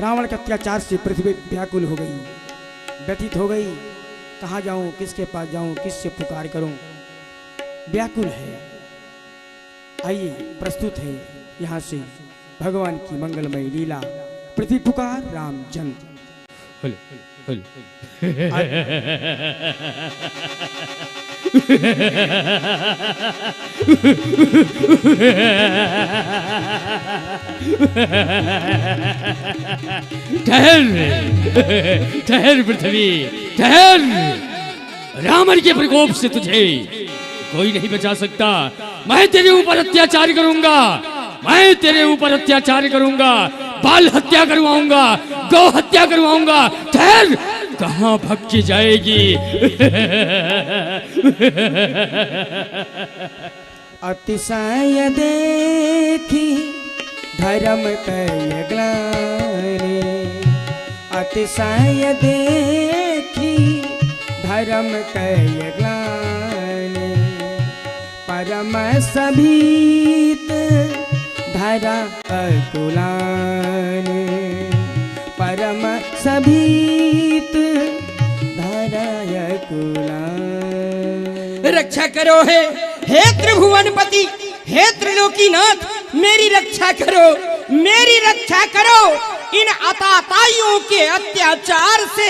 रावण के अत्याचार से पृथ्वी व्याकुल हो गई, व्यथित हो गई। कहाँ जाऊं, किसके पास जाऊं, किससे पुकार करूं, व्याकुल है। आइए प्रस्तुत है यहाँ से भगवान की मंगलमय लीला, पृथ्वी पुकार राम जन्म। ठहर पृथ्वी, ठहर। रावण के प्रकोप से तुझे कोई नहीं बचा सकता। मैं तेरे ऊपर अत्याचार करूंगा, मैं तेरे ऊपर अत्याचार करूंगा, बाल हत्या करवाऊंगा, गौ हत्या करवाऊंगा। ठहर, कहां भग के जाएगी? अतिशय देखी धर्म कय ग्लानि, अतिशय देखी धर्म कय ग्लानि, परम सभीत धरा अकुलानि, परम सभीत धरा अकुलानि। रक्षा करो हे त्रिभुवनपति, हे त्रिलोकीनाथ, मेरी रक्षा करो, मेरी रक्षा करो। इन अताताइयों के अत्याचार से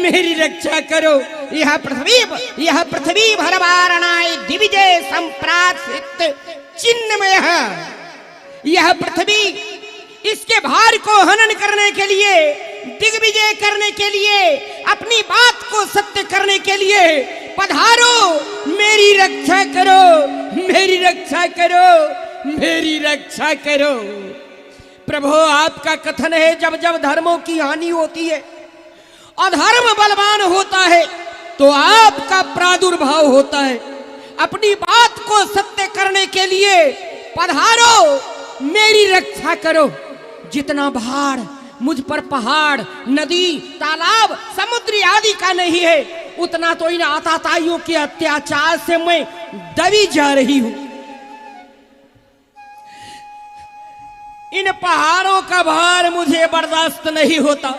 मेरी रक्षा करो। यह पृथ्वी भरवारणाय दिविजय संप्रासित चिन्ह में है। यह पृथ्वी इसके भार को हनन करने के लिए, दिग्विजय करने के लिए, अपनी बात को सत्य करने के लिए पधारो। मेरी रक्षा करो, मेरी रक्षा करो, मेरी रक्षा करो। प्रभु, आपका कथन है, जब जब धर्मों की हानि होती है, अधर्म बलवान होता है, तो आपका प्रादुर्भाव होता है। अपनी बात को सत्य करने के लिए पधारो, मेरी रक्षा करो। जितना भार मुझ पर पहाड़, नदी, तालाब, समुद्र आदि का नहीं है, उतना तो इन आताताइयों के अत्याचार से मैं दबी जा रही हूं। इन पहाड़ों का भार मुझे बर्दाश्त नहीं होता,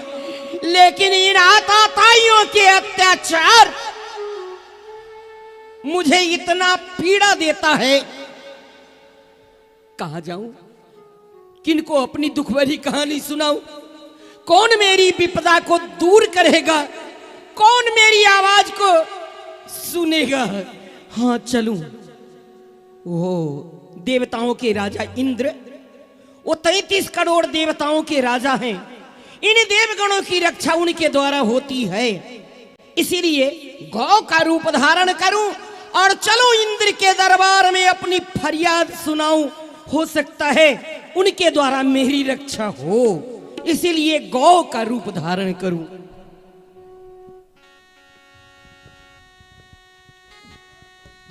लेकिन इन आताताइयों के अत्याचार मुझे इतना पीड़ा देता है। कहां जाऊं, किनको अपनी दुख भरी कहानी सुनाऊं? कौन मेरी विपदा को दूर करेगा? कौन मेरी आवाज को सुनेगा? हाँ चलूं। वो देवताओं के राजा इंद्र, वो 33 करोड़ देवताओं के राजा हैं। इन देवगणों की रक्षा उनके द्वारा होती है। इसीलिए गौ का रूप धारण करूं और चलो इंद्र के दरबार में अपनी फरियाद सुनाऊं। हो सकता है उनके द्वारा मेरी रक्षा हो, इसीलिए गौ का रूप धारण करूं।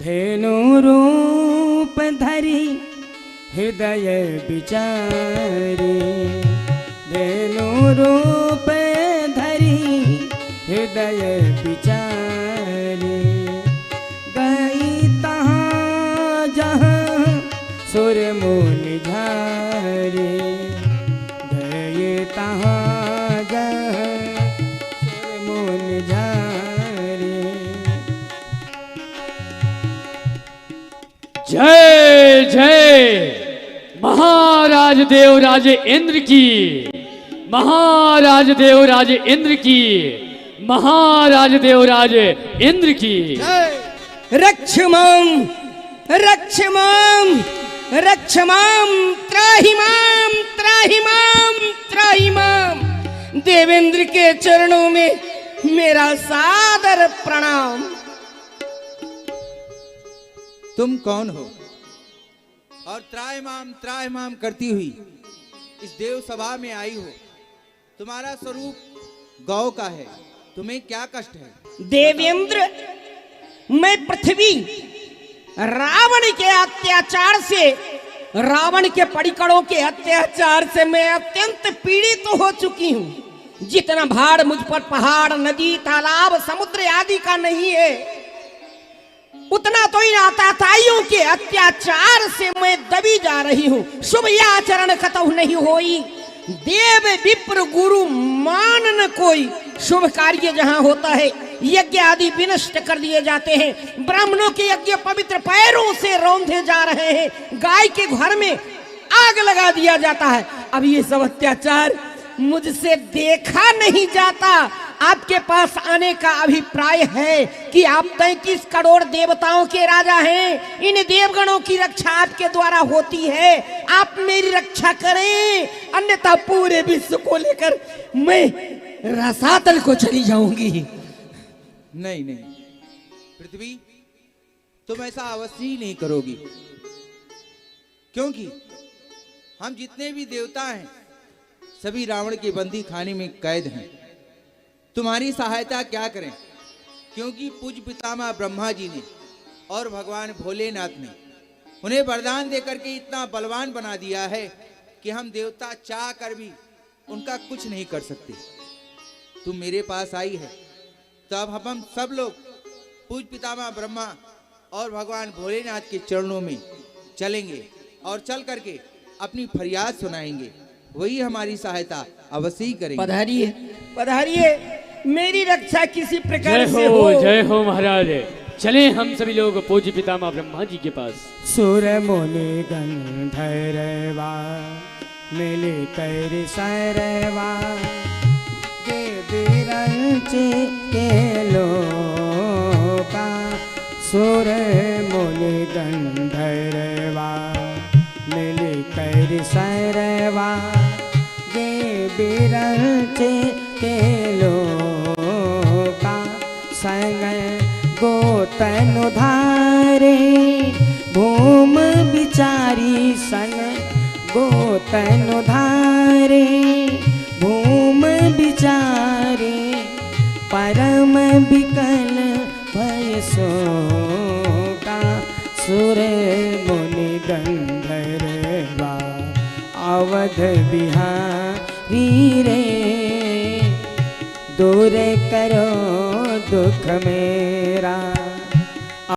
धेनु रूप धरी हृदय विचारी, धेनु रूप धरी हृदय विचारी, गई तहाँ जहाँ सुर मुनि झारी, गए तहाँ जहाँ सुर मुनि झारी। जय जय महाराज देवराज इंद्र की, महाराज देवराज इंद्र की, महाराज देवराज इंद्र की। रक्षमाम रक्षमाम रक्षमाम, त्राहिमाम त्राहिमाम त्राहिमाम। देवेंद्र के चरणों में मेरा सादर प्रणाम। तुम कौन हो और त्राहिमाम करती हुई इस देव सभा में आई हो? तुम्हारा स्वरूप गौ का है, तुम्हें क्या कष्ट है? देवेंद्र, मैं पृथ्वी रावण के अत्याचार से, रावण के परिकरों के अत्याचार से मैं अत्यंत पीड़ित तो हो चुकी हूं। जितना भार मुझ पर पहाड़, नदी, तालाब, समुद्र आदि का नहीं है, उतना तो इन आताताइयों के अत्याचार से मैं दबी जा रही हूं। शुभ आचरण कतहु नहीं होई, देव विप्र गुरु मान न कोई, शुभ कार्य जहां होता है यज्ञ आदि विनष्ट कर दिए जाते हैं। ब्राह्मणों के यज्ञ पवित्र पैरों से रौंधे जा रहे हैं, गाय के घर में आग लगा दिया जाता है। अब ये सब अत्याचार मुझसे देखा नहीं जाता। आपके पास आने का अभिप्राय है कि आप 33 करोड़ देवताओं के राजा हैं, इन देवगणों की रक्षा आपके द्वारा होती है। आप मेरी रक्षा करें, अन्यथा पूरे विश्व को लेकर मैं रसातल को चली जाऊंगी। नहीं नहीं पृथ्वी, तुम ऐसा अवश्य ही नहीं करोगी, क्योंकि हम जितने भी देवता हैं सभी रावण के बंदी खाने में कैद हैं। तुम्हारी सहायता क्या करें, क्योंकि पूज्य पितामह ब्रह्मा जी ने और भगवान भोलेनाथ ने उन्हें वरदान देकर के इतना बलवान बना दिया है कि हम देवता चाह कर भी उनका कुछ नहीं कर सकते। तुम मेरे पास आई है तो अब हम सब लोग पूज्य पितामह ब्रह्मा और भगवान भोलेनाथ के चरणों में चलेंगे और चल करके अपनी फरियाद सुनाएंगे, वही हमारी सहायता अवश्य ही करेंगे। पधारिए पधारिए, मेरी रक्षा किसी प्रकार से हो। जय हो महाराज। चले हम सभी लोग पूज्य पितामह ब्रह्मा जी के पास। सुर मुनि गंधर्वा मिल कर सरवा के बिरंच के लोका। सुर मुनि गंधर्वा मिल कर सरवा के बिरंच के लोका। संग गोतनु धारे भूम बिचारी, संग गोतनु धारे भूम बिचारे। परम बिकल भय शोका। सुर मुनि गंधर्वा अवध बिहारी रे। दूर करो दुख मेरा।